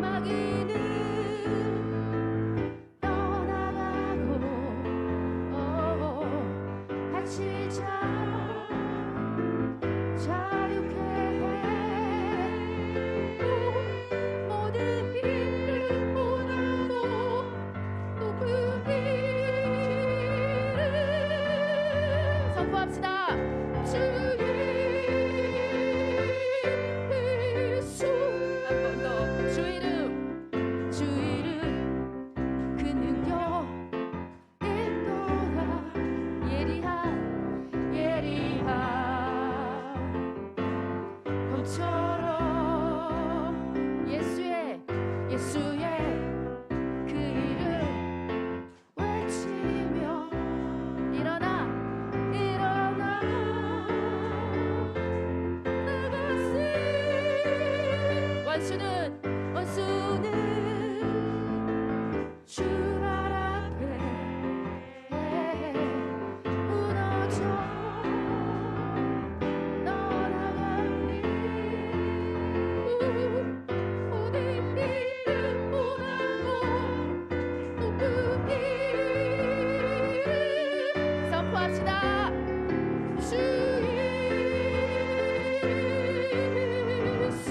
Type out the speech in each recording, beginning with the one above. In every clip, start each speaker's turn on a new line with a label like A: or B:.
A: 마귀는 떠나가고 다치자 자유케 해 모든 힘을 보내고 또 그 길을 선포합시다. 주 예수 한 번 더 주 이름 그 능력 있도다 예리한 검처럼 예수의 그 이름 외치며 일어나 원수는 주 앞에 무너져 떠나가니 모든 힘을 보내고 또 그 길을 선포합시다. 주 예수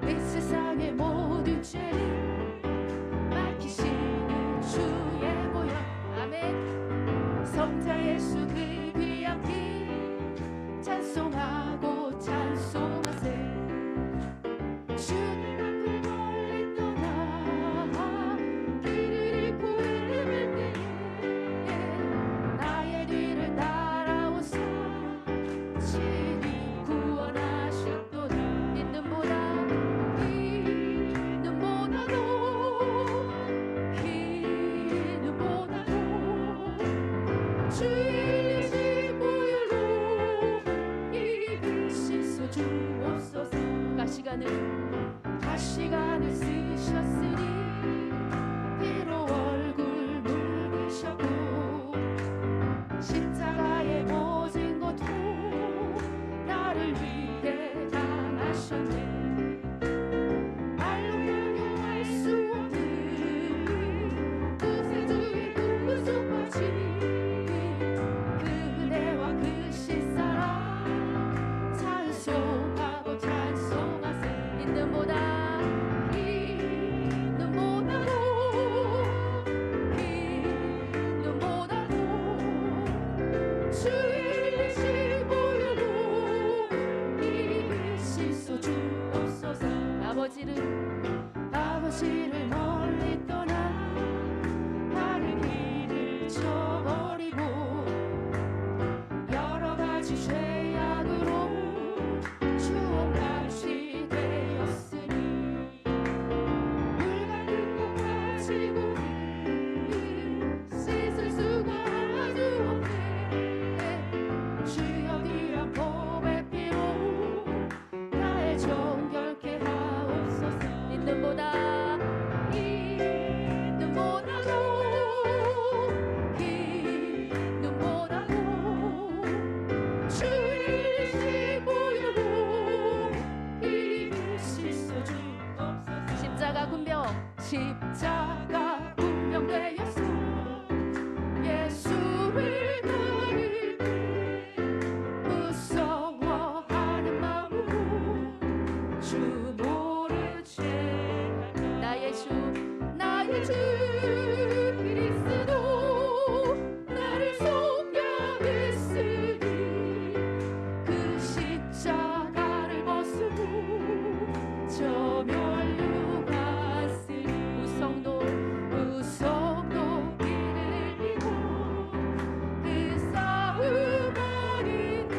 A: 이 세상의 모든 죄를 밝히시는 주의 보혈 아멘. 성자 예수 그 귀한 피 찬송하고 찬송하세. 주는 앞을 멀리 떠나 길을 잃고 헤매을 때에 나의 뒤를 따라오사 친히 구원하셨도다. 주의 보혈로 입을 씻어 주옵소서. 가시관을 쓰셨으니 피로 얼굴 물으셨고 십자가의 모진 고통 나를 위해 당하셨네. 말로 표현할 수 없는 구세주의 꿈을 쏟아진 아버지를 멀리 떠나 다른 길을 쳐버리고 여러 가지 죄악으로 주옥같이 되었으니 물 같은 것 가지고 씻을 수가 아주 없네. 주여 귀한 보배 피로 나의 정결케 하옵소서. 십자가 군병되었소. 예수를 따를 때 무서워하는 마음으로 주 모르지 나의 주 그리스도 나를 속량했으니 그 십자가를 벗으고 저 멸류관 우성도 길을 잃고 그 싸움 아닌데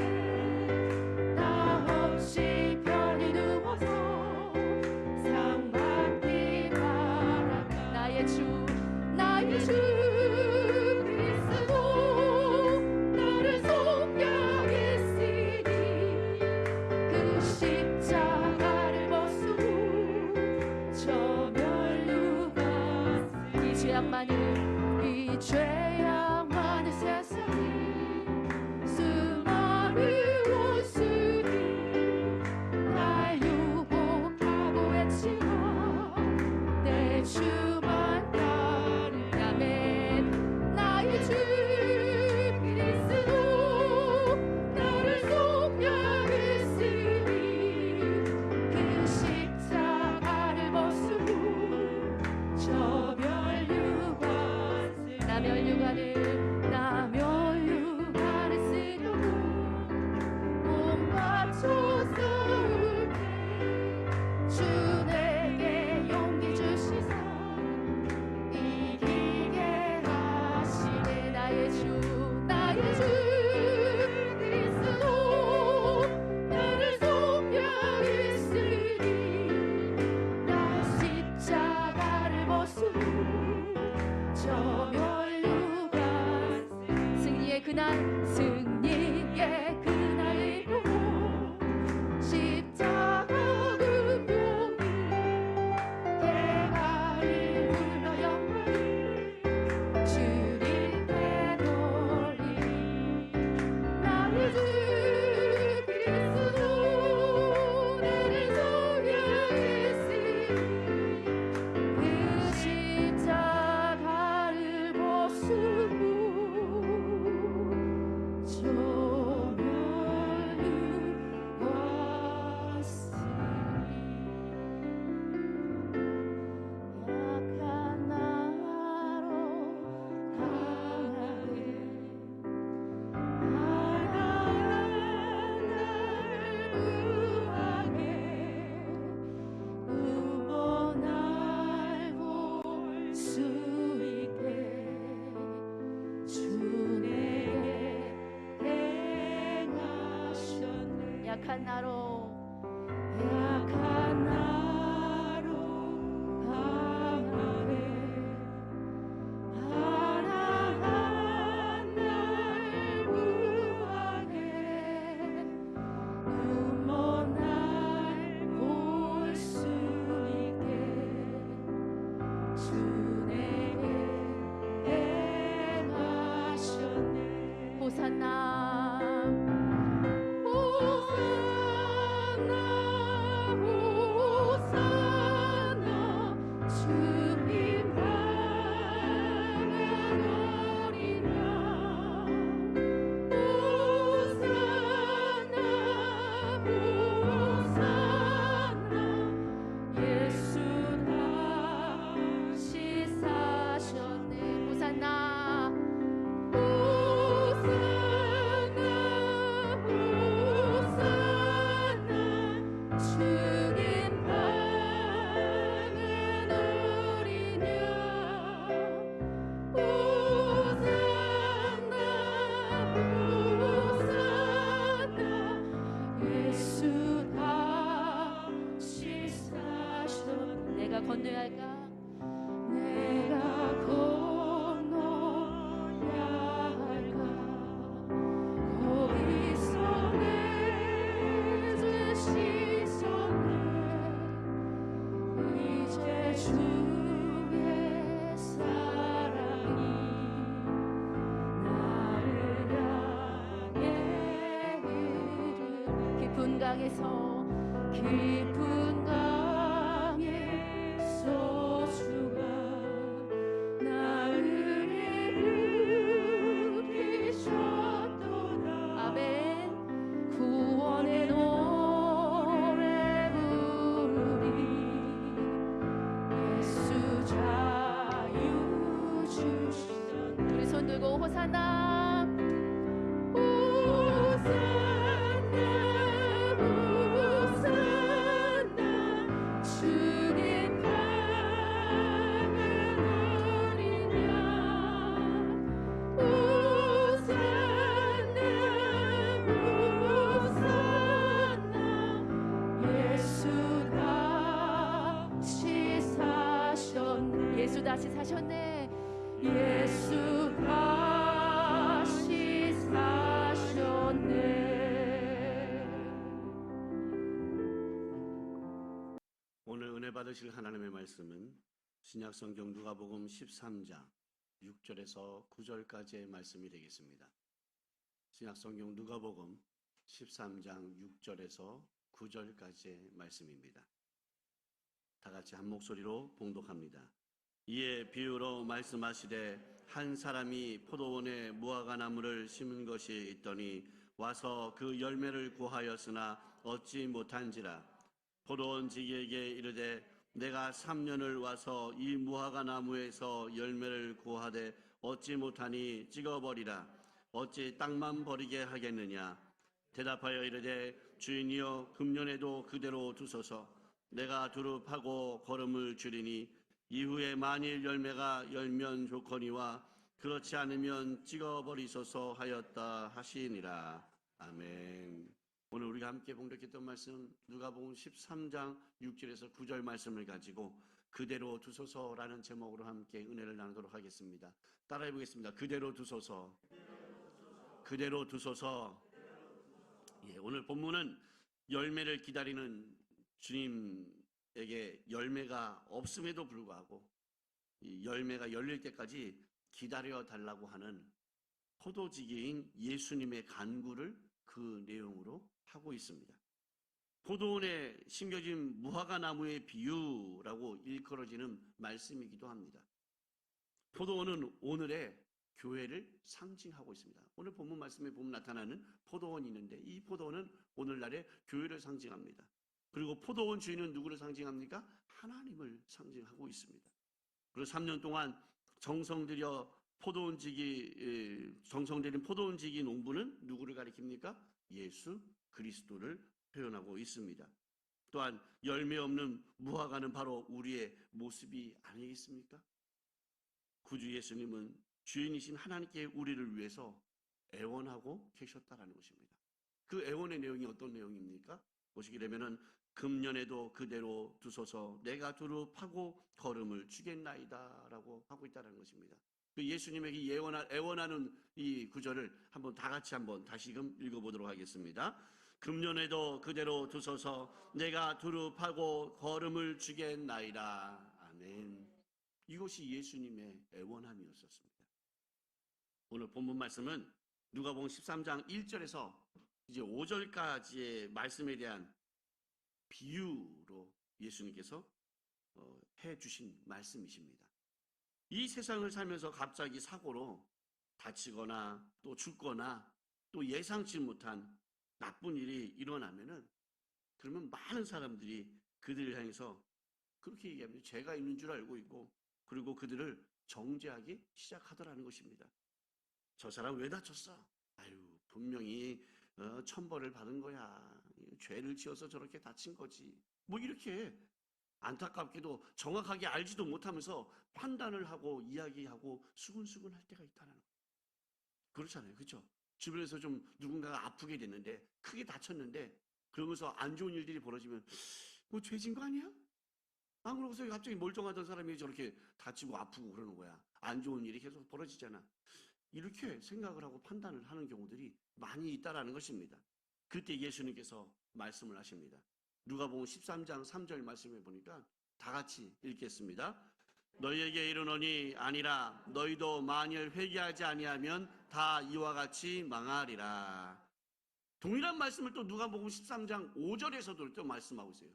A: 나 없이 편히 누워서 상 받기 바란다. 나의 주 그리스도 나를 속량했으니 그 십자가를 벗으고 저 이 죄악 많은 세상에 수많은 원수들이 나 약한 나로 강하게 하나한 날 구하게 눈먼 날 볼 수 있게 주 내게 행하셨네. 호산나 호산나 호산나 주님 받는 어린 양 호산나 호산나 예수 다시 사셨네. 호산나 호산나 호산나 주님 받는 어린 양 호산나 호산나 예수 다시 사셨네. 내가 건너야 할까? 내가 건너야 할까? 거기서 내 시선을 이제 주의 사랑이 나를 향해 이르네. 깊은 강에서 주가 나를 일으키셨도다. 아멘. 구원의 노래 부르리 예수 자유 주시던. 우리 손 들고 호산나 호산나 호산나 주님 받는 어린 양 호산나 호산나 예수 다시 사셨네. 예수 다시 사셨네. 예수 다시 사셨네.
B: 오늘 은혜 받으실 하나님의 말씀은 신약성경 누가복음 13장 6절에서 9절까지의 말씀이 되겠습니다. 신약성경 누가복음 13장 6절에서 9절까지의 말씀입니다. 다 같이 한 목소리로 봉독합니다. 이에 비유로 말씀하시되 한 사람이 포도원에 무화과 나무를 심은 것이 있더니 와서 그 열매를 구하였으나 얻지 못한지라. 포도원 지기에게 이르되 내가 3년을 와서 이 무화과 나무에서 열매를 구하되 얻지 못하니 찍어버리라. 어찌 땅만 버리게 하겠느냐. 대답하여 이르되 주인이여 금년에도 그대로 두소서. 내가 두릅하고 거름을 줄이니 이후에 만일 열매가 열면 좋거니와 그렇지 않으면 찍어버리소서 하였다 하시니라. 아멘. 오늘 우리가 함께 봉독했던 말씀 누가복음 13장 6절에서 9절 말씀을 가지고 그대로 두소서라는 제목으로 함께 은혜를 나누도록 하겠습니다. 따라해 보겠습니다. 그대로 두소서. 그대로 두소서. 예, 오늘 본문은 열매를 기다리는 주님에게 열매가 없음에도 불구하고 이 열매가 열릴 때까지 기다려 달라고 하는 포도지기인 예수님의 간구를 그 내용으로 하고 있습니다. 포도원에 심겨진 무화과 나무의 비유라고 일컬어지는 말씀이기도 합니다. 포도원은 오늘의 교회를 상징하고 있습니다. 오늘 본문 말씀에 보면 나타나는 포도원이 있는데 이 포도원은 오늘날의 교회를 상징합니다. 그리고 포도원 주인은 누구를 상징합니까? 하나님을 상징하고 있습니다. 그리고 3년 동안 정성들인 포도원지기 농부는 누구를 가리킵니까? 예수 그리스도를 표현하고 있습니다. 또한 열매 없는 무화과는 바로 우리의 모습이 아니겠습니까? 구주 예수님은 주인이신 하나님께 우리를 위해서 애원하고 계셨다라는 것입니다. 그 애원의 내용이 어떤 내용입니까? 보시게 되면은 금년에도 그대로 두소서 내가 두루 파고 걸음을 주겠나이다라고 하고 있다는 것입니다. 그 예수님에게 애원하는 이 구절을 한번 다 같이 한번 다시금 읽어보도록 하겠습니다. 금년에도 그대로 두소서 내가 두루 파고 걸음을 주겠나이다. 아멘. 이것이 예수님의 애원함이었었습니다. 오늘 본문 말씀은 누가복음 13장 1절에서 이제 5절까지의 말씀에 대한 비유로 예수님께서 해주신 말씀이십니다. 이 세상을 살면서 갑자기 사고로 다치거나 또 죽거나 또 예상치 못한 나쁜 일이 일어나면은 그러면 많은 사람들이 그들을 향해서 그렇게 얘기합니다. 죄가 있는 줄 알고 있고 그리고 그들을 정죄하기 시작하더라는 것입니다. 저 사람 왜 다쳤어? 아유, 분명히 천벌을 받은 거야. 죄를 지어서 저렇게 다친 거지. 뭐 이렇게 안타깝게도 정확하게 알지도 못하면서 판단을 하고 이야기하고 수근수근 할 때가 있다는 거예요. 그렇잖아요. 그렇죠? 주변에서 좀 누군가가 아프게 됐는데 크게 다쳤는데 그러면서 안 좋은 일들이 벌어지면 뭐 죄진 거 아니야? 안 그러고서 갑자기 멀쩡하던 사람이 저렇게 다치고 아프고 그러는 거야. 안 좋은 일이 계속 벌어지잖아. 이렇게 생각을 하고 판단을 하는 경우들이 많이 있다라는 것입니다. 그때 예수님께서 말씀을 하십니다. 누가복음 13장 3절 말씀해 보니까 다 같이 읽겠습니다. 너희에게 이르노니 아니라 너희도 만일 회개하지 아니하면 다 이와 같이 망하리라. 동일한 말씀을 또 누가복음 13장 5절에서도 또 말씀하고 있어요.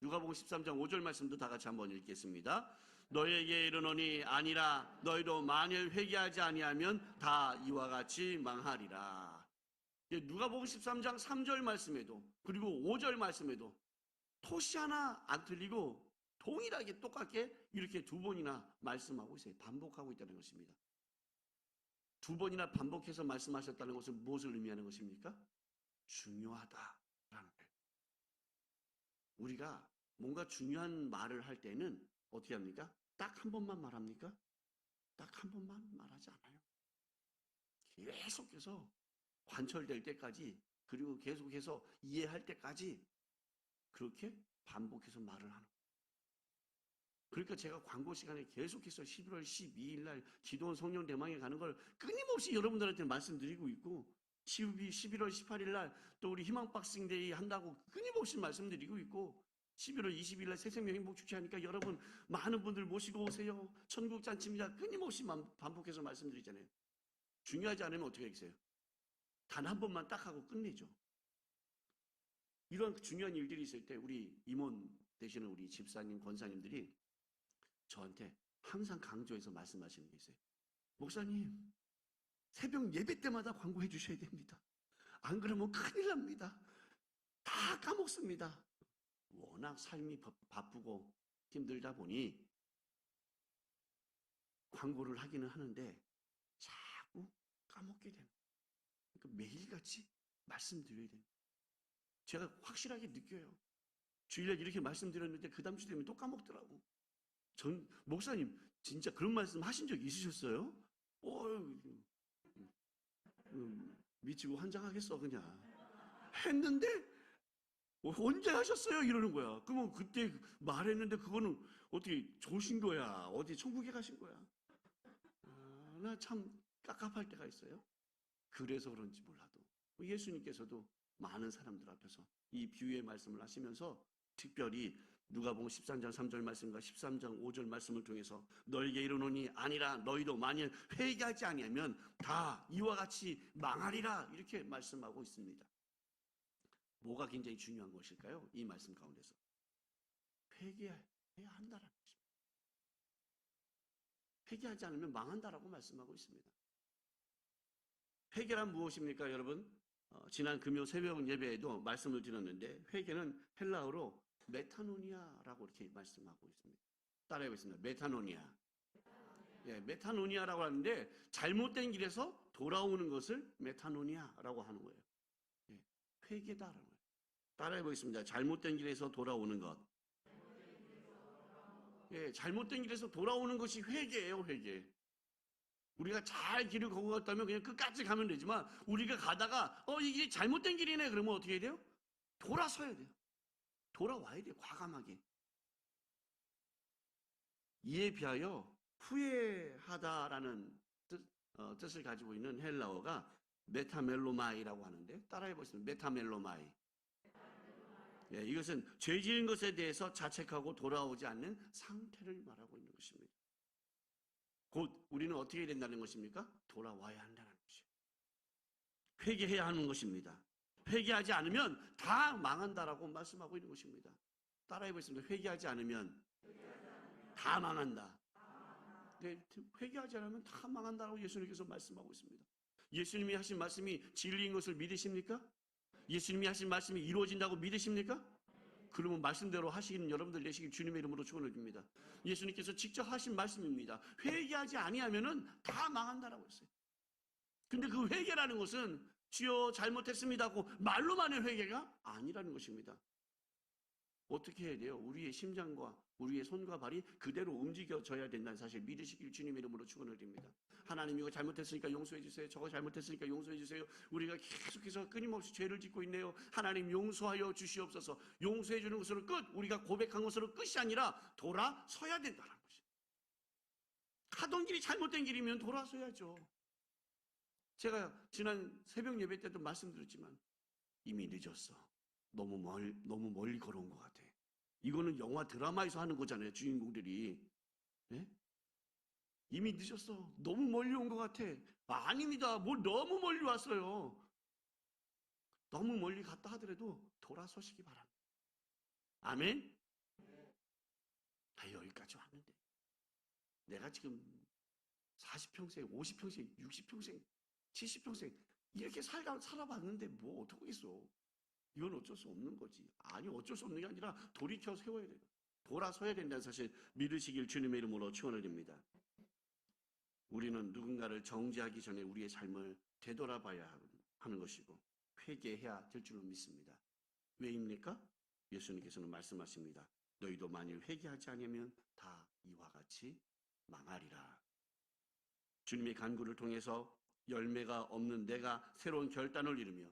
B: 누가복음 13장 5절 말씀도 다 같이 한번 읽겠습니다. 너희에게 이르노니 아니라 너희도 만일 회개하지 아니하면 다 이와 같이 망하리라. 누가복음 13장 3절 말씀에도 그리고 5절 말씀에도 토시 하나 안 틀리고 동일하게 똑같게 이렇게 두 번이나 말씀하고 있어요. 반복하고 있다는 것입니다. 두 번이나 반복해서 말씀하셨다는 것은 무엇을 의미하는 것입니까? 중요하다라는 거예요. 우리가 뭔가 중요한 말을 할 때는 어떻게 합니까? 딱 한 번만 말합니까? 딱 한 번만 말하지 않아요. 계속해서 관철될 때까지 그리고 계속해서 이해할 때까지 그렇게 반복해서 말을 하는 거예요. 그러니까 제가 광고 시간에 계속해서 11월 12일 날 기도원 성령 대망에 가는 걸 끊임없이 여러분들한테 말씀드리고 있고 11월 18일 날 또 우리 희망 박싱데이 한다고 끊임없이 말씀드리고 있고 11월 20일 날 새생명 행복 축제하니까 여러분 많은 분들 모시고 오세요. 천국 잔치입니다. 끊임없이 반복해서 말씀드리잖아요. 중요하지 않으면 어떻게 하겠어요? 단 한 번만 딱 하고 끝내죠. 이런 중요한 일들이 있을 때 우리 임원 되시는 우리 집사님, 권사님들이 저한테 항상 강조해서 말씀하시는 게 있어요. 목사님, 새벽 예배 때마다 광고해 주셔야 됩니다. 안 그러면 큰일 납니다. 다 까먹습니다. 워낙 삶이 바쁘고 힘들다 보니 광고를 하기는 하는데 자꾸 까먹게 되는 거예요. 그러니까 매일같이 말씀드려야 돼요. 제가 확실하게 느껴요. 주일날 이렇게 말씀드렸는데 그 다음 주 되면 또 까먹더라고. 전 목사님 진짜 그런 말씀 하신 적 있으셨어요? 미치고 환장하겠어 그냥. 했는데 언제 하셨어요? 이러는 거야. 그러면 그때 말했는데 그거는 어떻게 좋으신 거야? 어디 천국에 가신 거야? 나 참 깝깝할 때가 있어요. 그래서 그런지 몰라도 예수님께서도 많은 사람들 앞에서 이 비유의 말씀을 하시면서 특별히 누가복음 13장 3절 말씀과 13장 5절 말씀을 통해서 너에게 이르노니 아니라 너희도 만일 회개하지 아니하면 다 이와 같이 망하리라 이렇게 말씀하고 있습니다. 뭐가 굉장히 중요한 것일까요? 이 말씀 가운데서 회개해야 한다라는 것입니다. 회개하지 않으면 망한다라고 말씀하고 있습니다. 회개란 무엇입니까, 여러분? 지난 금요 새벽 예배에도 말씀을 드렸는데 회개는 헬라어로 메타노니아라고 이렇게 말씀하고 있습니다. 따라해보겠습니다. 메타노니아. 예, 메타노니아라고 하는데 잘못된 길에서 돌아오는 것을 메타노니아라고 하는 거예요. 예, 회개다라는 거예요. 따라해보겠습니다. 잘못된 길에서 돌아오는 것. 예, 잘못된 길에서 돌아오는 것이 회개예요, 회개. 우리가 잘 길을 걷고 갔다면 그냥 끝까지 가면 되지만 우리가 가다가 이게 잘못된 길이네 그러면 어떻게 해야 돼요? 돌아서야 돼요. 돌아와야 돼요. 과감하게. 이에 비하여 후회하다라는 뜻을 가지고 있는 헬라어가 메타멜로마이라고 하는데 따라해 보시면 메타멜로마이. 예, 이것은 죄 지은 것에 대해서 자책하고 돌아오지 않는 상태를 말하고 있는 것입니다. 곧 우리는 어떻게 된다는 것입니까? 돌아와야 한다는 것이에요. 회개해야 하는 것입니다. 회개하지 않으면 다 망한다라고 말씀하고 있는 것입니다. 따라해 보겠습니다. 회개하지 않으면 다 망한다. 네, 회개하지 않으면 다 망한다라고 예수님께서 말씀하고 있습니다. 예수님이 하신 말씀이 진리인 것을 믿으십니까? 예수님이 하신 말씀이 이루어진다고 믿으십니까? 그러면 말씀대로 하시는 여러분들 되시길 주님의 이름으로 축원을 드립니다. 예수님께서 직접 하신 말씀입니다. 회개하지 아니하면은 다 망한다라고 했어요. 근데 그 회개라는 것은 주여 잘못했습니다 하고 말로만의 회개가 아니라는 것입니다. 어떻게 해야 돼요? 우리의 심장과 우리의 손과 발이 그대로 움직여져야 된다는 사실 믿으시길 주님의 이름으로 축원을 드립니다. 하나님 이거 잘못했으니까 용서해 주세요. 저거 잘못했으니까 용서해 주세요. 우리가 계속해서 끊임없이 죄를 짓고 있네요. 하나님 용서하여 주시옵소서. 용서해 주는 것으로 끝. 우리가 고백한 것으로 끝이 아니라 돌아서야 된다는 것입니다. 하던 길이 잘못된 길이면 돌아서야죠. 제가 지난 새벽 예배 때도 말씀드렸지만 이미 늦었어. 너무 멀리 걸어온 것 같아. 이거는 영화 드라마에서 하는 거잖아요. 주인공들이. 네? 이미 늦었어. 너무 멀리 온 것 같아. 아닙니다. 뭘 너무 멀리 왔어요. 너무 멀리 갔다 하더라도 돌아서시기 바랍니다. 아멘? 다 여기까지 왔는데 내가 지금 40평생, 50평생, 60평생, 70평생 이렇게 살아봤는데 뭐 어떡하겠어. 이건 어쩔 수 없는 거지. 아니 어쩔 수 없는 게 아니라 돌이켜 세워야 돼요. 돌아서야 된다는 사실 믿으시길 주님의 이름으로 축원을 드립니다. 우리는 누군가를 정죄하기 전에 우리의 삶을 되돌아봐야 하는 것이고 회개해야 될 줄로 믿습니다. 왜입니까? 예수님께서는 말씀하십니다. 너희도 만일 회개하지 않으면 다 이와 같이 망하리라. 주님의 간구를 통해서 열매가 없는 내가 새로운 결단을 이루며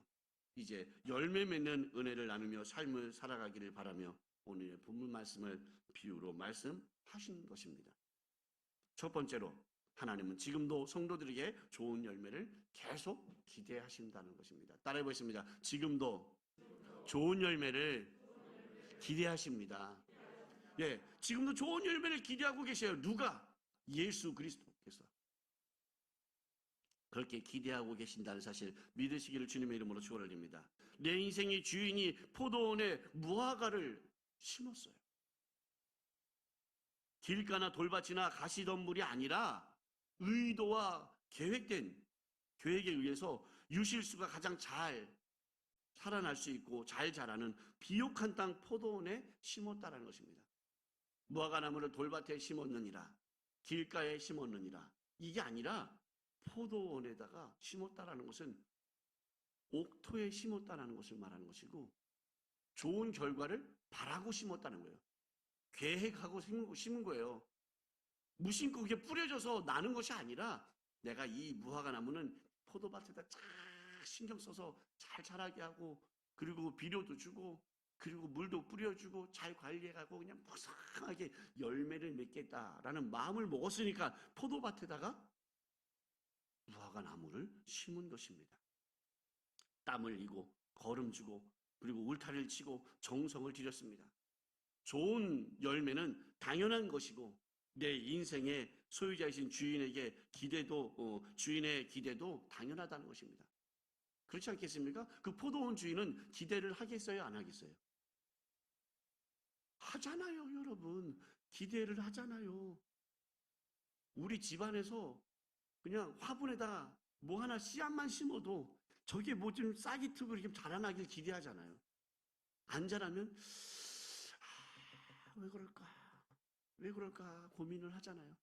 B: 이제 열매 맺는 은혜를 나누며 삶을 살아가기를 바라며 오늘의 본문 말씀을 비유로 말씀하신 것입니다. 첫 번째로 하나님은 지금도 성도들에게 좋은 열매를 계속 기대하신다는 것입니다. 따라해 보겠습니다. 지금도 좋은 열매를 기대하십니다. 예, 지금도 좋은 열매를 기대하고 계셔요. 누가? 예수 그리스도께서. 그렇게 기대하고 계신다는 사실 믿으시기를 주님의 이름으로 축원을 드립니다. 내 인생의 주인이 포도원에 무화과를 심었어요. 길가나 돌밭이나 가시덤불이 아니라 의도와 계획된 계획에 의해서 유실수가 가장 잘 살아날 수 있고 잘 자라는 비옥한 땅 포도원에 심었다라는 것입니다. 무화과 나무를 돌밭에 심었느니라 길가에 심었느니라 이게 아니라 포도원에다가 심었다라는 것은 옥토에 심었다라는 것을 말하는 것이고 좋은 결과를 바라고 심었다는 거예요. 계획하고 심은 거예요. 무심코 그게 뿌려져서 나는 것이 아니라 내가 이 무화과 나무는 포도밭에다 쫙 신경 써서 잘 자라게 하고 그리고 비료도 주고 그리고 물도 뿌려주고 잘 관리해가고 그냥 무상하게 열매를 맺겠다라는 마음을 먹었으니까 포도밭에다가 무화과 나무를 심은 것입니다. 땀을 흘리고 걸음주고 그리고 울타리를 치고 정성을 들였습니다. 좋은 열매는 당연한 것이고 내 인생의 소유자이신 주인에게 주인의 기대도 당연하다는 것입니다. 그렇지 않겠습니까? 그 포도원 주인은 기대를 하겠어요? 안 하겠어요? 하잖아요, 여러분. 기대를 하잖아요. 우리 집안에서 그냥 화분에다가 뭐 하나 씨앗만 심어도 저게 뭐 좀 싹이 트고 이렇게 자라나길 기대하잖아요. 안 자라면 왜 그럴까? 왜 그럴까? 고민을 하잖아요.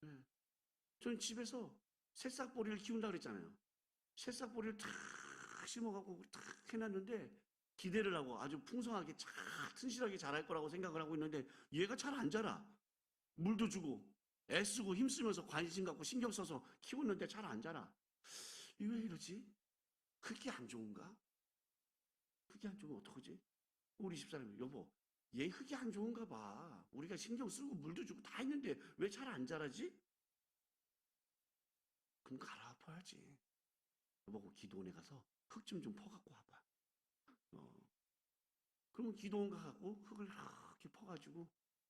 B: 네. 저는 집에서 새싹보리를 키운다고 그랬잖아요. 새싹보리를 탁 심어갖고 탁 해놨는데 기대를 하고 아주 풍성하게 잘 튼실하게 자랄 거라고 생각을 하고 있는데 얘가 잘 안 자라. 물도 주고 애쓰고 힘쓰면서 관심 갖고 신경 써서 키웠는데 잘 안 자라. 이 왜 이러지? 그게 안 좋은가? 그게 안 좋으면 어떡하지? 우리 집사람이, 여보, 얘 흙이 안 좋은가 봐. 우리가 신경 쓰고 물도 주고 다 했는데 왜 잘 안 자라지? 그럼 갈아엎어야지. 여보고 기도원에 가서 흙 좀 퍼갖고 와봐. 그러면 기도원 가갖고 흙을 이렇게 퍼가지고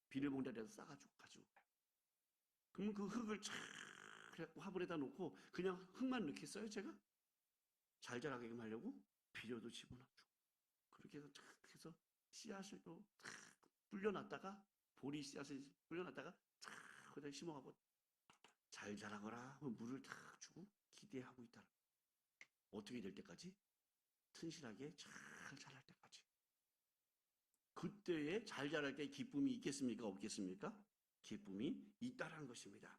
B: 비닐봉다리에다 싸가지고 가지고 가요. 그러면 그 흙을 쫙 화분에다 놓고 그냥 흙만 넣겠어요, 제가? 잘 자라게끔 하려고 비료도 집어넣어주고 그렇게 해서 탁 해서 씨앗을 또 탁 불려놨다가 보리 씨앗을 불려놨다가 탁 거기다 심어가고 잘 자라거라 하면 물을 탁 주고 기대하고 있다. 어떻게 될 때까지? 튼실하게 잘 자랄 때까지. 그때에 잘 자랄 때 기쁨이 있겠습니까? 없겠습니까? 기쁨이 있다라는 것입니다.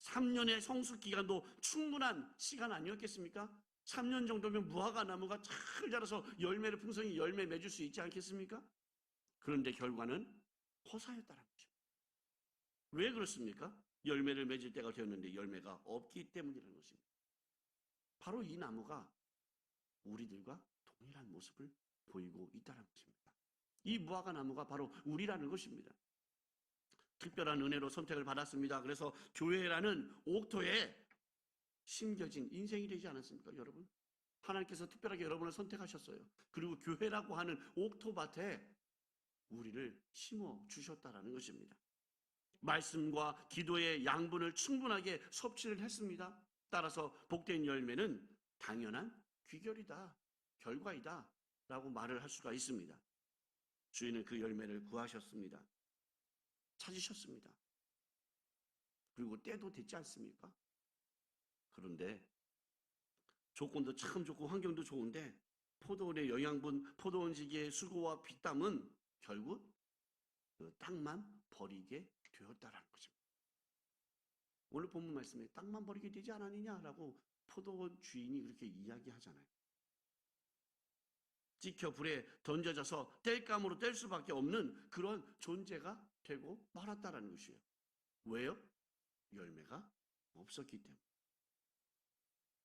B: 3년의 성숙 기간도 충분한 시간 아니었겠습니까? 3년 정도면 무화과 나무가 잘 자라서 열매를 풍성히 열매 맺을 수 있지 않겠습니까? 그런데 결과는 허사였다는 것입니다. 왜 그렇습니까? 열매를 맺을 때가 되었는데 열매가 없기 때문이라는 것입니다. 바로 이 나무가 우리들과 동일한 모습을 보이고 있다는 것입니다. 이 무화과 나무가 바로 우리라는 것입니다. 특별한 은혜로 선택을 받았습니다. 그래서 교회라는 옥토에 심겨진 인생이 되지 않았습니까, 여러분? 하나님께서 특별하게 여러분을 선택하셨어요. 그리고 교회라고 하는 옥토밭에 우리를 심어 주셨다라는 것입니다. 말씀과 기도의 양분을 충분하게 섭취를 했습니다. 따라서 복된 열매는 당연한 귀결이다, 결과이다 라고 말을 할 수가 있습니다. 주인은 그 열매를 구하셨습니다. 찾으셨습니다. 그리고 때도 됐지 않습니까? 그런데 조건도 참 좋고 환경도 좋은데 포도원의 영양분, 포도원지기의 수고와 피땀은 결국 그 땅만 버리게 되었다라는 것입니다. 오늘 본문 말씀에 땅만 버리게 되지 않았느냐라고 포도원 주인이 그렇게 이야기하잖아요. 찍혀 불에 던져져서 뗄감으로 뗄 수밖에 없는 그런 존재가 되고 말았다라는 것이에요. 왜요? 열매가 없었기 때문에.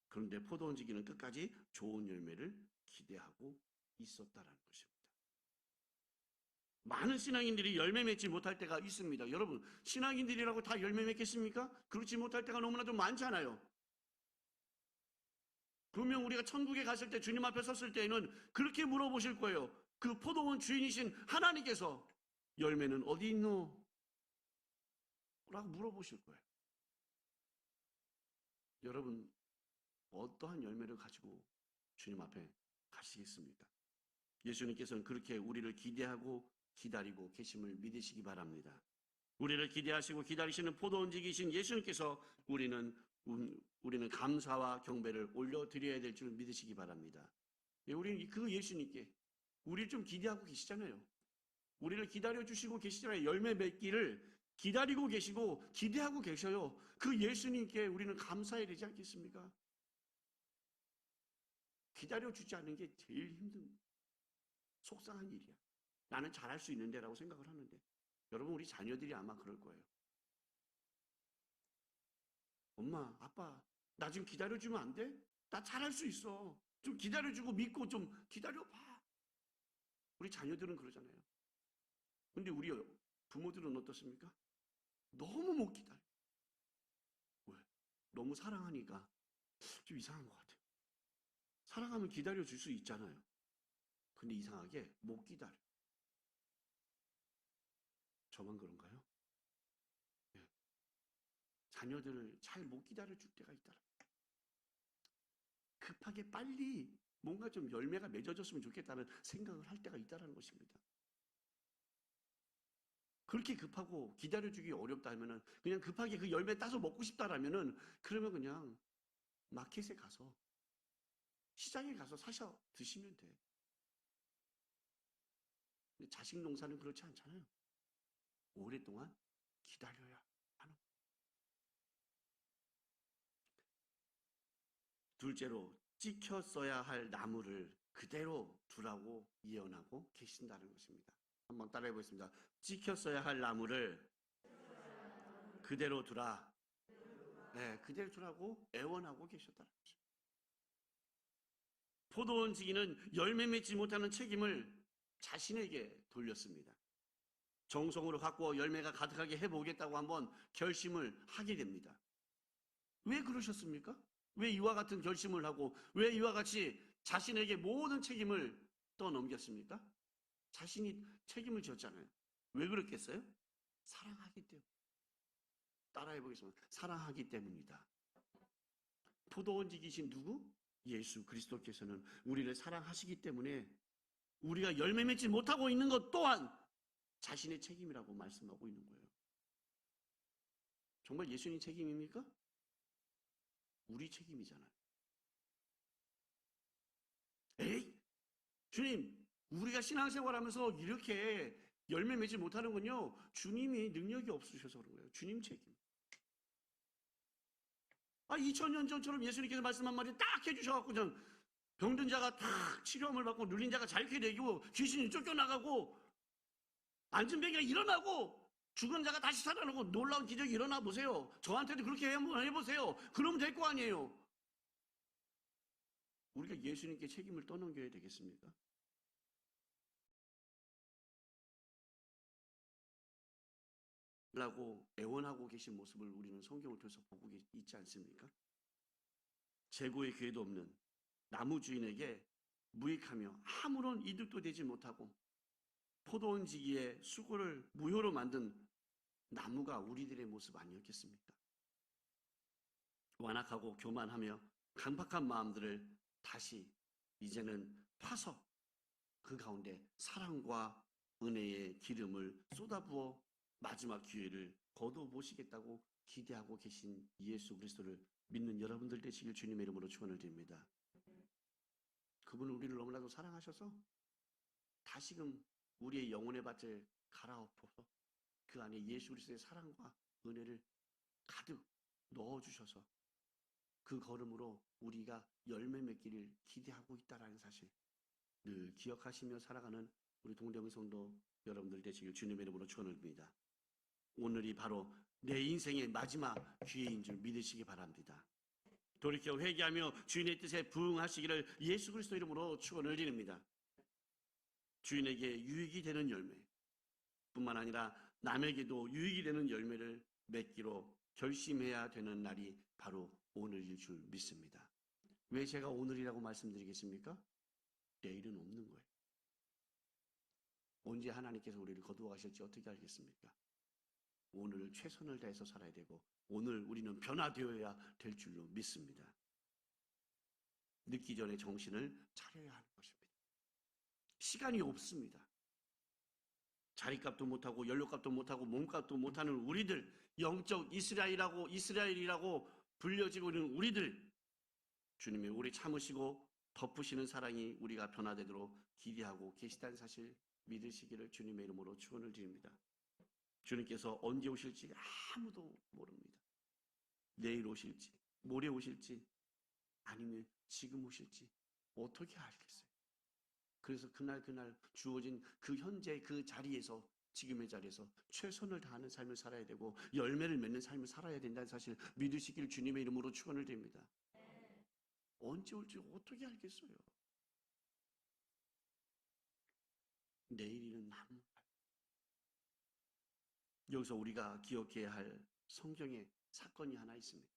B: 그런데 포도원지기는 끝까지 좋은 열매를 기대하고 있었다라는 것입니다. 많은 신앙인들이 열매 맺지 못할 때가 있습니다. 여러분, 신앙인들이라고 다 열매 맺겠습니까? 그렇지 못할 때가 너무나도 많잖아요. 분명 우리가 천국에 갔을 때 주님 앞에 섰을 때에는 그렇게 물어보실 거예요. 그 포도원 주인이신 하나님께서 열매는 어디 있노? 라고 물어보실 거예요. 여러분, 어떠한 열매를 가지고 주님 앞에 가시겠습니까? 예수님께서는 그렇게 우리를 기대하고 기다리고 계심을 믿으시기 바랍니다. 우리를 기대하시고 기다리시는 포도원지기신 예수님께서 우리는 감사와 경배를 올려드려야 될 줄 믿으시기 바랍니다. 우리는 그 예수님께 우리를 좀 기대하고 계시잖아요. 우리를 기다려주시고 계시잖아요. 열매 맺기를 기다리고 계시고 기대하고 계셔요. 그 예수님께 우리는 감사해야 되지 않겠습니까? 기다려주지 않는 게 제일 힘든 속상한 일이야. 나는 잘할 수 있는데 라고 생각을 하는데 여러분 우리 자녀들이 아마 그럴 거예요. 엄마, 아빠, 나 좀 기다려주면 안 돼? 나 잘할 수 있어. 좀 기다려주고 믿고 좀 기다려봐. 우리 자녀들은 그러잖아요. 근데 우리 부모들은 어떻습니까? 너무 못 기다려. 왜? 너무 사랑하니까 좀 이상한 것 같아요. 사랑하면 기다려줄 수 있잖아요. 근데 이상하게 못 기다려. 저만 그런가요? 네. 자녀들을 잘 못 기다려줄 때가 있더라. 급하게 빨리 뭔가 좀 열매가 맺어졌으면 좋겠다는 생각을 할 때가 있다는 것입니다. 그렇게 급하고 기다려주기 어렵다 하면은 그냥 급하게 그 열매 따서 먹고 싶다라면은 그러면 그냥 마켓에 가서 시장에 가서 사셔 드시면 돼. 근데 자식 농사는 그렇지 않잖아요. 오랫동안 기다려야 하는. 둘째로 찍혔어야 할 나무를 그대로 두라고 예언하고 계신다는 것입니다. 한번 따라해 보겠습니다. 찍혔어야 할 나무를 그대로 두라. 네, 그대로 두라고 애원하고 계셨다는 거죠. 포도원 지기는 열매 맺지 못하는 책임을 자신에게 돌렸습니다. 정성으로 가꾸어 열매가 가득하게 해보겠다고 한번 결심을 하게 됩니다. 왜 그러셨습니까? 왜 이와 같은 결심을 하고 왜 이와 같이 자신에게 모든 책임을 떠넘겼습니까? 자신이 책임을 졌잖아요. 왜 그랬겠어요? 사랑하기 때문에. 따라해 보겠습니다. 사랑하기 때문이다. 포도원 지기신 누구? 예수 그리스도께서는 우리를 사랑하시기 때문에 우리가 열매 맺지 못하고 있는 것 또한 자신의 책임이라고 말씀하고 있는 거예요. 정말 예수님 책임입니까? 우리 책임이잖아요. 에이, 주님, 우리가 신앙생활하면서 이렇게 열매 맺지 못하는 건요, 주님이 능력이 없으셔서 그런 거예요. 주님 책임. 2000년 전처럼 예수님께서 말씀 한마디 딱 해주셔갖고 병든 자가 딱 치료함을 받고 눌린 자가 자유케 되고 귀신이 쫓겨나가고 앉은 베개가 일어나고 죽은 자가 다시 살아나고 놀라운 기적이 일어나 보세요. 저한테도 그렇게 한번 해보세요. 그러면 될 거 아니에요. 우리가 예수님께 책임을 떠넘겨야 되겠습니까? 라고 애원하고 계신 모습을 우리는 성경을 통해서 보고 있지 않습니까? 재고의 기회도 없는 나무 주인에게 무익하며 아무런 이득도 되지 못하고 포도원 지기의 수고를 무효로 만든 나무가 우리들의 모습 아니었겠습니까? 완악하고 교만하며 강박한 마음들을 다시 이제는 파서 그 가운데 사랑과 은혜의 기름을 쏟아부어 마지막 기회를 거둬보시겠다고 기대하고 계신 예수 그리스도를 믿는 여러분들 되시길 주님의 이름으로 축원을 드립니다. 그분은 우리를 너무나도 사랑하셔서 다시금 우리의 영혼의 밭을 갈아엎어서 그 안에 예수 그리스도의 사랑과 은혜를 가득 넣어주셔서 그 걸음으로 우리가 열매 맺기를 기대하고 있다는 사실 늘 기억하시며 살아가는 우리 동대문 성도 여러분들 되시길 주님의 이름으로 축원을 드립니다. 오늘이 바로 내 인생의 마지막 기회인 줄 믿으시기 바랍니다. 돌이켜 회개하며 주인의 뜻에 부응하시기를 예수 그리스도 이름으로 축원을 드립니다. 주인에게 유익이 되는 열매 뿐만 아니라 남에게도 유익이 되는 열매를 맺기로 결심해야 되는 날이 바로 오늘일 줄 믿습니다. 왜 제가 오늘이라고 말씀드리겠습니까? 내일은 없는 거예요. 언제 하나님께서 우리를 거두어 가실지 어떻게 알겠습니까? 오늘 최선을 다해서 살아야 되고 오늘 우리는 변화되어야 될 줄로 믿습니다. 늦기 전에 정신을 차려야 하는 것입니다. 시간이 없습니다. 자리값도 못하고 연료값도 못하고 몸값도 못하는 우리들, 영적 이스라엘이라고 불려지고 있는 우리들, 주님이 오래 참으시고 덮으시는 사랑이 우리가 변화되도록 기대하고 계시다는 사실 믿으시기를 주님의 이름으로 축원을 드립니다. 주님께서 언제 오실지 아무도 모릅니다. 내일 오실지, 모레 오실지, 아니면 지금 오실지 어떻게 알겠어요? 그래서 그날 주어진 그 현재 그 자리에서 지금의 자리에서 최선을 다하는 삶을 살아야 되고 열매를 맺는 삶을 살아야 된다는 사실 믿으시길 주님의 이름으로 축원을 드립니다. 언제 올지 어떻게 알겠어요? 내일이는 아무 여기서 우리가 기억해야 할 성경의 사건이 하나 있습니다.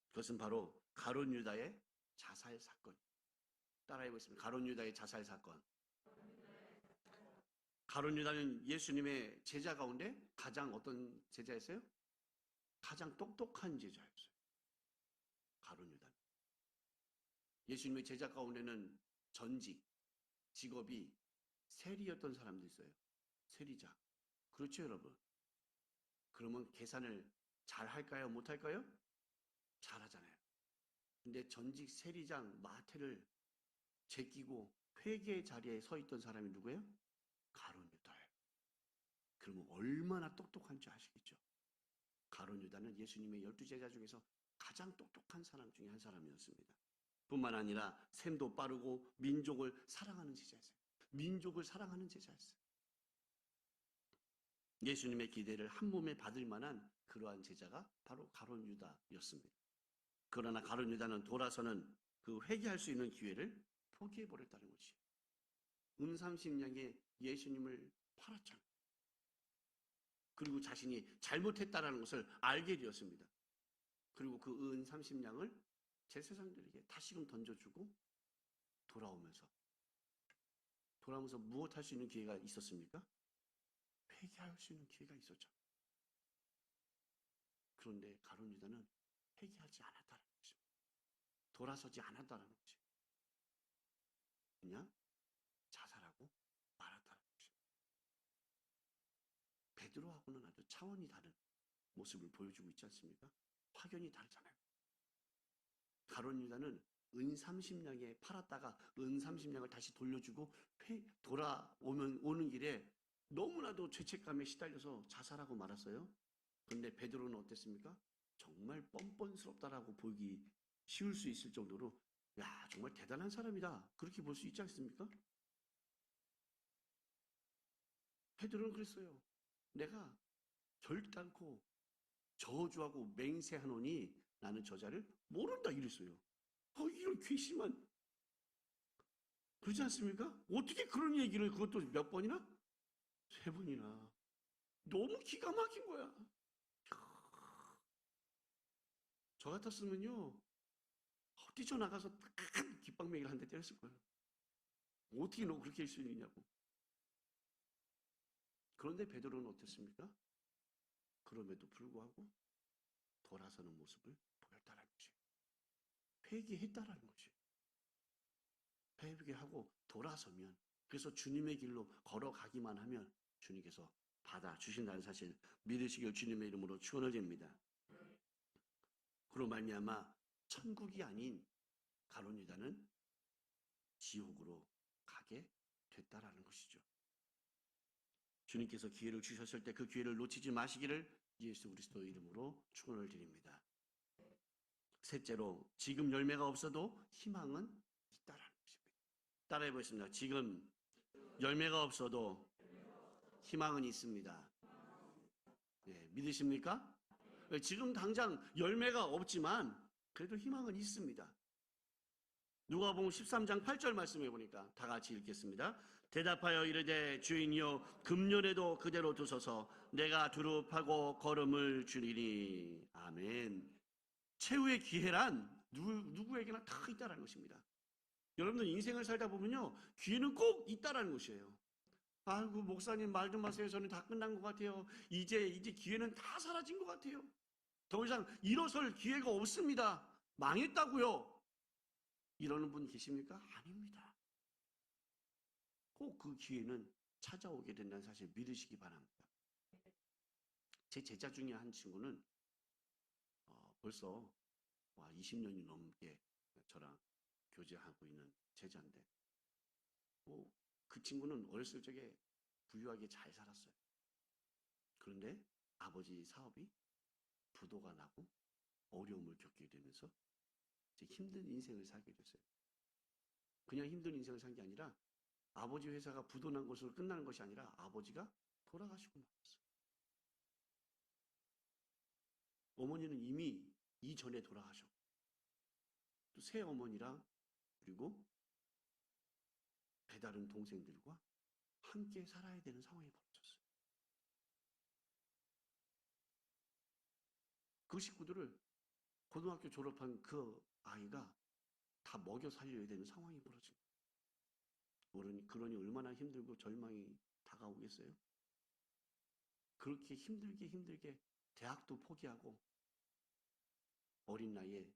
B: 그것은 바로 가룟 유다의 자살 사건. 따라해 보겠습니다. 가룟 유다의 자살 사건. 가룟 유다는 예수님의 제자 가운데 가장 어떤 제자였어요? 가장 똑똑한 제자였어요. 가룟 유다. 예수님의 제자 가운데는 전직, 직업이 세리였던 사람도 있어요. 세리자. 그렇죠, 여러분? 그러면 계산을 잘 할까요? 못 할까요? 잘 하잖아요. 근데 전직 세리장 마태를 제끼고 회계 자리에 서 있던 사람이 누구예요? 가룟 유다예요. 그러면 얼마나 똑똑한지 아시겠죠? 가룟 유다는 예수님의 12제자 중에서 가장 똑똑한 사람 중에 한 사람이었습니다. 뿐만 아니라 셈도 빠르고 민족을 사랑하는 제자였어요. 민족을 사랑하는 제자였어요. 예수님의 기대를 한 몸에 받을 만한 그러한 제자가 바로 가룟 유다였습니다. 그러나 가룟 유다는 돌아서는 그 회개할 수 있는 기회를 포기해 버렸다는 것이에요. 은삼십냥에 예수님을 팔았잖아요. 그리고 자신이 잘못했다라는 것을 알게 되었습니다. 그리고 그 은삼십냥을 제사장들에게 다시금 던져주고 돌아오면서 무엇 할 수 있는 기회가 있었습니까? 회개할 수 있는 기회가 있었죠. 그런데 가룟 유다는 회개하지 않았다는 것입니다. 돌아서지 않았다는 것이에요. 그냥 자살하고 말았다는 것입니다. 베드로하고는 아주 차원이 다른 모습을 보여주고 있지 않습니까? 확연히 다르잖아요. 가룟 유다는 은 30냥에 팔았다가 은 30냥을 다시 돌려주고 오는 길에 너무나도 죄책감에 시달려서 자살하고 말았어요. 그런데 베드로는 어땠습니까? 정말 뻔뻔스럽다라고 보기 쉬울 수 있을 정도로 야, 정말 대단한 사람이다. 그렇게 볼 수 있지 않습니까? 베드로는 그랬어요. 내가 결단코 저주하고 맹세하노니 나는 저자를 모른다 이랬어요. 이런 괘씸한, 그렇지 않습니까? 어떻게 그런 얘기를, 그것도 몇 번이나? 3번이나. 너무 기가 막힌 거야. 저 같았으면요, 뛰쳐나가서 큰 깃방맹이를 한 대 때렸을 거예요. 어떻게 너 그렇게 할 수 있냐고. 그런데 베드로는 어땠습니까? 그럼에도 불구하고 돌아서는 모습을 보였다는 것이에요. 회개했다라는 것이에요. 회개하고 돌아서면, 그래서 주님의 길로 걸어가기만 하면 주님께서 받아주신다는 사실 믿으시길 주님의 이름으로 축원을 드립니다. 그로 말미암아 천국이 아닌 가룟 유다는 지옥으로 가게 됐다라는 것이죠. 주님께서 기회를 주셨을 때 그 기회를 놓치지 마시기를 예수 그리스도 이름으로 축원을 드립니다. 셋째로, 지금 열매가 없어도 희망은 있다라는 것입니다. 따라해 보겠습니다. 지금 열매가 없어도 희망은 있습니다. 네, 믿으십니까? 지금 당장 열매가 없지만 그래도 희망은 있습니다. 누가복음 13장 8절 말씀해 보니까 다 같이 읽겠습니다. 대답하여 이르되 주인이여 금년에도 그대로 두소서 내가 두루 파고 걸음을 주리니. 아멘. 최후의 기회란 누구에게나 다 있다라는 것입니다. 여러분들 인생을 살다 보면요, 기회는 꼭 있다라는 것이에요. 아이고 목사님 말 좀 마세요. 저는 다 끝난 것 같아요. 이제 기회는 다 사라진 것 같아요. 더 이상 일어설 기회가 없습니다. 망했다고요. 이러는 분 계십니까? 아닙니다. 꼭 그 기회는 찾아오게 된다는 사실 믿으시기 바랍니다. 제 제자 중에 한 친구는 벌써 20년이 넘게 저랑 교제하고 있는 제자인데, 그 친구는 어렸을 적에 부유하게 잘 살았어요. 그런데 아버지 사업이 부도가 나고 어려움을 겪게 되면서 이제 힘든 인생을 살게 됐어요. 그냥 힘든 인생을 산 게 아니라 아버지 회사가 부도 난 것으로 끝나는 것이 아니라 아버지가 돌아가시고 말았어요. 어머니는 이미 이전에 돌아가셨고 또 새 어머니랑 그리고 배다른 동생들과 함께 살아야 되는 상황이 벌어졌어요. 그 식구들을 고등학교 졸업한 그 아이가 다 먹여 살려야 되는 상황이 벌어진 거예요. 그러니 얼마나 힘들고 절망이 다가오겠어요? 그렇게 힘들게 대학도 포기하고 어린 나이에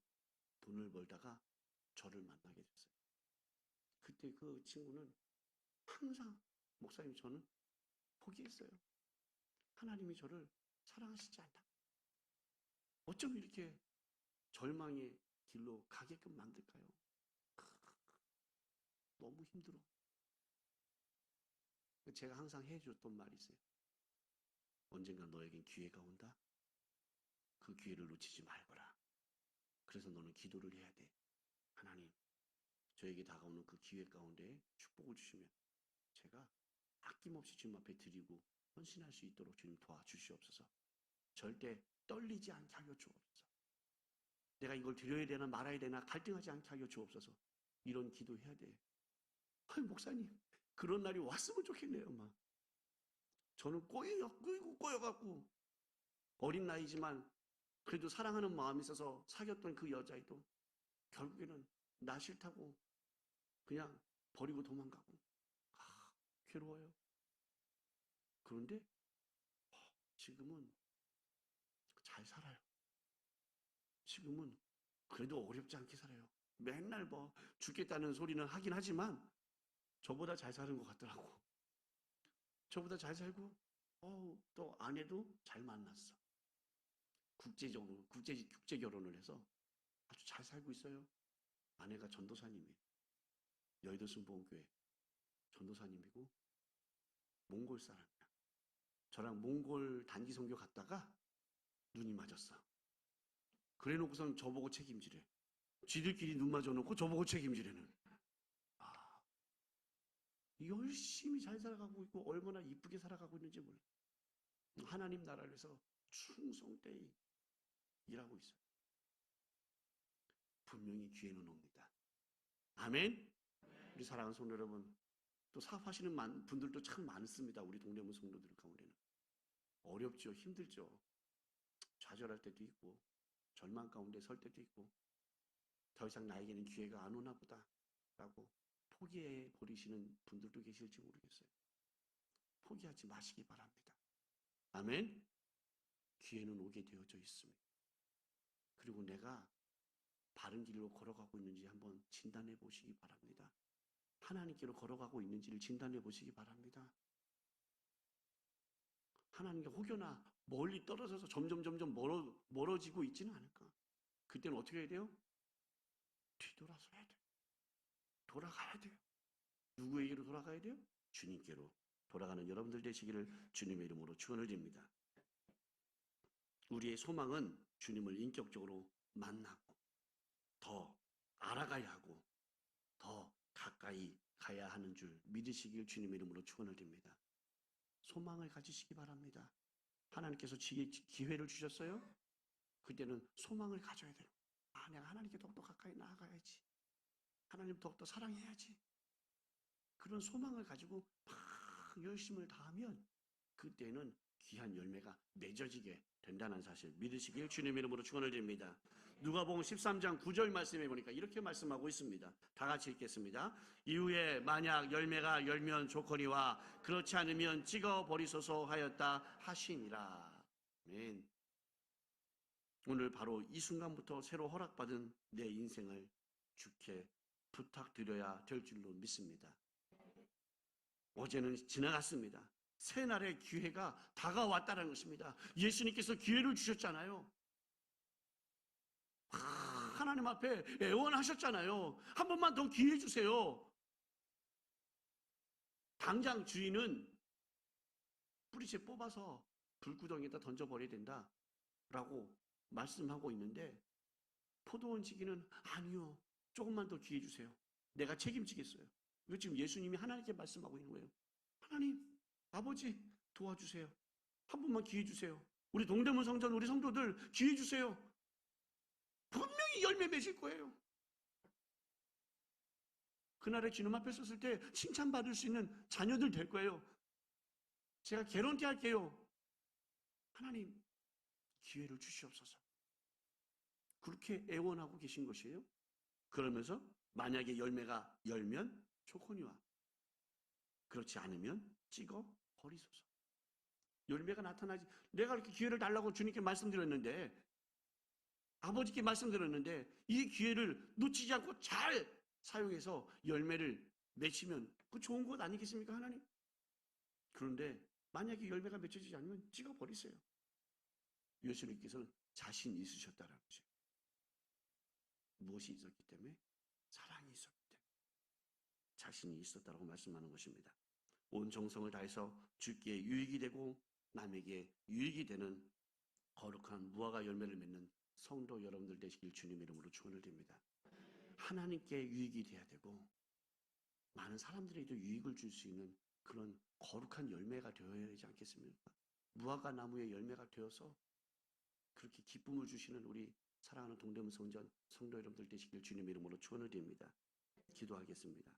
B: 돈을 벌다가 저를 만나게 됐어요. 그때 그 친구는 항상 목사님 저는 포기했어요. 하나님이 저를 사랑하시지 않다. 어쩜 이렇게 절망의 길로 가게끔 만들까요? 너무 힘들어. 제가 항상 해줬던 말이 있어요. 언젠가 너에겐 기회가 온다. 그 기회를 놓치지 말거라. 그래서 너는 기도를 해야 돼. 하나님, 저에게 다가오는 그 기회 가운데 축복을 주시면 제가 아낌없이 주님 앞에 드리고 헌신할 수 있도록 주님 도와주시옵소서. 절대 떨리지 않게 하여 주옵소서. 내가 이걸 드려야 되나 말아야 되나 갈등하지 않게 하여 주옵소서. 이런 기도해야 돼. 아니, 목사님, 그런 날이 왔으면 좋겠네요. 막. 저는 꼬여갖고 어린 나이지만 그래도 사랑하는 마음이 있어서 사귀었던 그 여자애도 결국에는 나 싫다고 그냥 버리고 도망가고. 괴로워요. 그런데 지금은 잘 살아요. 지금은 그래도 어렵지 않게 살아요. 맨날 뭐 죽겠다는 소리는 하긴 하지만 저보다 잘 사는 것 같더라고. 저보다 잘 살고 또 아내도 잘 만났어. 국제적으로 국제 결혼을 해서 아주 잘 살고 있어요. 아내가 전도사님이에요. 여의도 순복음교회 전도사님이고 몽골 사람이야. 저랑 몽골 단기 선교 갔다가 눈이 맞았어. 그래놓고선 저보고 책임지래. 지들끼리 눈 맞아놓고 저보고 책임지래는. 열심히 잘 살아가고 있고 얼마나 이쁘게 살아가고 있는지 몰라. 하나님 나라를 위해서 충성되이 일하고 있어요. 분명히 기회는 옵니다. 아멘. 우리 사랑하는 성도 여러분, 또 사업하시는 분들도 참 많습니다. 우리 동대문 성도들 가운데는. 어렵죠. 힘들죠. 좌절할 때도 있고 절망 가운데 설 때도 있고 더 이상 나에게는 기회가 안 오나 보다 라고 포기해 버리시는 분들도 계실지 모르겠어요. 포기하지 마시기 바랍니다. 아멘. 기회는 오게 되어져 있습니다. 그리고 내가 바른 길로 걸어가고 있는지 한번 진단해 보시기 바랍니다. 하나님께로 걸어가고 있는지를 진단해 보시기 바랍니다. 하나님께 혹여나 멀리 떨어져서 점점 멀어지고 있지는 않을까? 그때는 어떻게 해야 돼요? 뒤돌아서 해야 돼요. 돌아가야 돼요. 누구에게로 돌아가야 돼요? 주님께로 돌아가는 여러분들 되시기를 주님의 이름으로 축원을 드립니다. 우리의 소망은 주님을 인격적으로 만나고 더 알아가야 하고 더 가까이 가야 하는 줄 믿으시길 주님의 이름으로 축원을 드립니다. 소망을 가지시기 바랍니다. 하나님께서 기회를 주셨어요? 그때는 소망을 가져야 돼요. 내가 하나님께 더욱더 가까이 나아가야지. 하나님 더욱더 사랑해야지. 그런 소망을 가지고 막 열심을 다하면 그때는 귀한 열매가 맺어지게 된다는 사실 믿으시길 주님의 이름으로 축원을 드립니다. 누가복음 13장 9절 말씀해 보니까 이렇게 말씀하고 있습니다. 다 같이 읽겠습니다. 이후에 만약 열매가 열면 좋거니와 그렇지 않으면 찍어 버리소서 하였다 하시니라. 아멘. 오늘 바로 이 순간부터 새로 허락받은 내 인생을 주께 부탁드려야 될 줄로 믿습니다. 어제는 지나갔습니다. 새날의 기회가 다가왔다는 것입니다. 예수님께서 기회를 주셨잖아요. 하나님 앞에 애원하셨잖아요. 한 번만 더 기회 주세요. 당장 주인은 뿌리채 뽑아서 불구덩이에다 던져버려야 된다라고 말씀하고 있는데 포도원 지기는 아니요. 조금만 더 기회 주세요. 내가 책임지겠어요. 이거 지금 예수님이 하나님께 말씀하고 있는 거예요. 하나님, 아버지 도와주세요. 한 번만 기회 주세요. 우리 동대문 성전 우리 성도들 기회 주세요. 분명히 열매 맺을 거예요. 그날에 주님 앞에 섰을 때 칭찬받을 수 있는 자녀들 될 거예요. 제가 개런티 할게요. 하나님 기회를 주시옵소서. 그렇게 애원하고 계신 것이에요. 그러면서 만약에 열매가 열면 좋거니와 그렇지 않으면 찍어 버리소서. 열매가 나타나지. 내가 이렇게 기회를 달라고 주님께 말씀드렸는데 아버지께 말씀드렸는데 이 기회를 놓치지 않고 잘 사용해서 열매를 맺히면 그 좋은 것 아니겠습니까 하나님? 그런데 만약에 열매가 맺혀지지 않으면 찍어 버리세요. 예수님께서는 자신 있으셨다라는 거죠. 무엇이 있었기 때문에? 사랑이 있었기 때문에 자신이 있었다라고 말씀하는 것입니다. 온 정성을 다해서 주께 유익이 되고 남에게 유익이 되는 거룩한 무화과 열매를 맺는 성도 여러분들 되시길 주님의 이름으로 축원을 드립니다. 하나님께 유익이 돼야 되고 많은 사람들에게도 유익을 줄 수 있는 그런 거룩한 열매가 되어야 하지 않겠습니까? 무화과 나무의 열매가 되어서 그렇게 기쁨을 주시는 우리 사랑하는 동대문 성전 성도 여러분들 되시길 주님 이름으로 축원을 드립니다. 기도하겠습니다.